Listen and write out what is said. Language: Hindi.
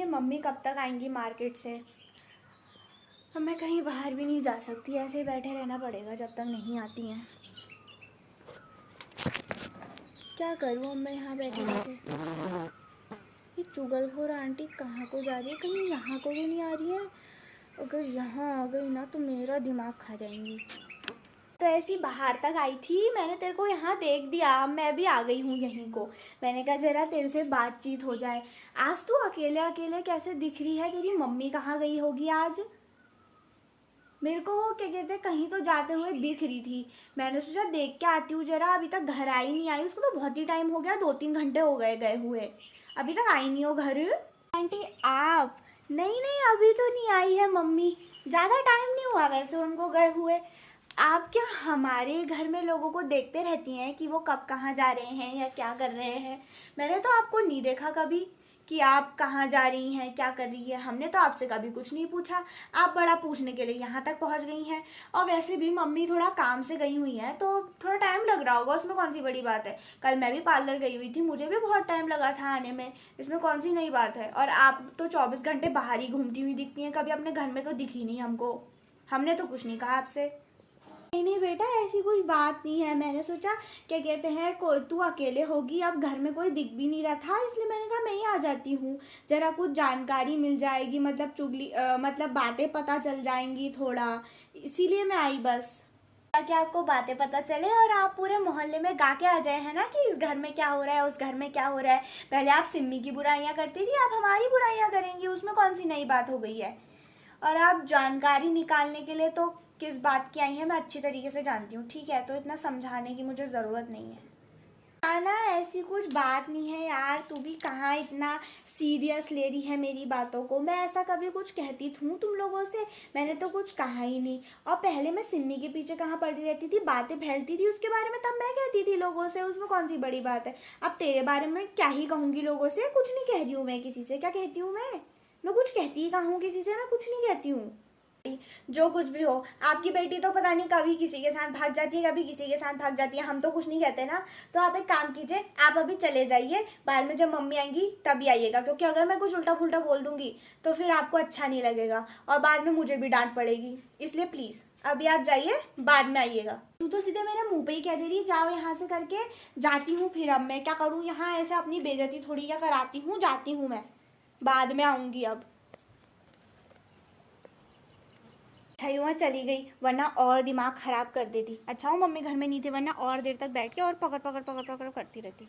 मम्मी कब तक आएंगी मार्केट से। अब मैं कहीं बाहर भी नहीं जा सकती, ऐसे ही बैठे रहना पड़ेगा जब तक नहीं आती हैं। क्या करूँ अब मैं यहाँ बैठे बैठे। ये चुगलखोर आंटी कहाँ को जा रही है, कहीं यहाँ को भी नहीं आ रही है। अगर यहाँ आ गई ना तो मेरा दिमाग खा जाएंगी। तो ऐसी बाहर तक आई थी, मैंने तेरे को यहाँ देख दिया, मैं भी आ गई हूँ यहीं को। मैंने कहा जरा तेरे से बातचीत हो जाए। आज तू अकेले अकेले कैसे दिख रही है, तेरी मम्मी कहाँ गई होगी आज। मेरे को वो क्या कहते कहीं तो जाते हुए दिख रही थी, मैंने सोचा देख के आती हूँ जरा। अभी तक घर आई नहीं आई, उसको तो बहुत ही टाइम हो गया, 2-3 घंटे हो गए गए हुए, अभी तक आई नहीं हो घर। आंटी आप नहीं नहीं अभी तो नहीं आई है मम्मी, ज़्यादा टाइम नहीं हुआ वैसे उनको गए हुए। आप क्या हमारे घर में लोगों को देखते रहती हैं कि वो कब कहाँ जा रहे हैं या क्या कर रहे हैं। मैंने तो आपको नहीं देखा कभी कि आप कहाँ जा रही हैं क्या कर रही है। हमने तो आपसे कभी कुछ नहीं पूछा, आप बड़ा पूछने के लिए यहाँ तक पहुँच गई हैं। और वैसे भी मम्मी थोड़ा काम से गई हुई हैं तो थोड़ा टाइम लग रहा होगा, उसमें कौन सी बड़ी बात है। कल मैं भी पार्लर गई हुई थी, मुझे भी बहुत टाइम लगा था आने में, इसमें कौन सी नई बात है। और आप तो 24 घंटे बाहर ही घूमती हुई दिखती हैं, कभी अपने घर में तो दिखी नहीं हमको। हमने तो कुछ नहीं कहा आपसे। नहीं नहीं बेटा ऐसी कुछ बात नहीं है, मैंने सोचा क्या कहते हैं कोई तू अकेले होगी, अब घर में कोई दिख भी नहीं रहा था, इसलिए मैंने कहा मैं ही आ जाती हूँ, जरा कुछ जानकारी मिल जाएगी, मतलब चुगली मतलब बातें पता चल जाएंगी थोड़ा, इसीलिए मैं आई बस, ताकि आपको बातें पता चले और आप पूरे मोहल्ले में गा के आ जाए है ना कि इस घर में क्या हो रहा है, उस घर में क्या हो रहा है। पहले आप सिम्मी की बुराइयां करती थी, आप हमारी बुराइयां करेंगी, उसमें कौन सी नई बात हो गई है। और आप जानकारी निकालने के लिए तो किस बात की आई है मैं अच्छी तरीके से जानती हूँ, ठीक है, तो इतना समझाने की मुझे ज़रूरत नहीं है। आना ऐसी कुछ बात नहीं है यार, तू भी कहाँ इतना सीरियस ले रही है मेरी बातों को। मैं ऐसा कभी कुछ कहती हूँ तुम लोगों से, मैंने तो कुछ कहा ही नहीं। और पहले मैं सिम्मी के पीछे कहाँ पड़ी रहती थी, बातें फैलती थी उसके बारे में, तब मैं कहती थी लोगों से, उसमें कौन सी बड़ी बात है। अब तेरे बारे में क्या ही कहूँगी लोगों से, कुछ नहीं कह रही हूँ मैं किसी से। क्या कहती हूँ मैं कुछ कहती ही कहाँ हूँ किसी से, मैं कुछ नहीं कहती हूँ। जो कुछ भी हो, आपकी बेटी तो पता नहीं कभी किसी के साथ भाग जाती है, कभी किसी के साथ भाग जाती है, हम तो कुछ नहीं कहते ना। तो आप एक काम कीजिए, आप अभी चले जाइए, बाद में जब मम्मी आएंगी तभी आइएगा, क्योंकि अगर मैं कुछ उल्टा पुल्टा बोल दूंगी तो फिर आपको अच्छा नहीं लगेगा और बाद में मुझे भी डांट पड़ेगी। इसलिए प्लीज़ अभी आप जाइए, बाद में आइएगा। तू तो सीधे मेरे मुंह पे ही कह दे रही जाओ यहाँ से करके, जाती हूँ। फिर अब मैं क्या करूँ यहाँ, ऐसे अपनी बेइज्जती थोड़ी क्या कराती हूँ, जाती हूँ मैं, बाद में आऊँगी अब। अच्छा हुआ चली गई, वरना और दिमाग ख़राब कर देती। अच्छा हो मम्मी घर में नहीं थी, वरना और देर तक बैठ के और पकड़ पकड़ पकड़ पकड़ करती रहती।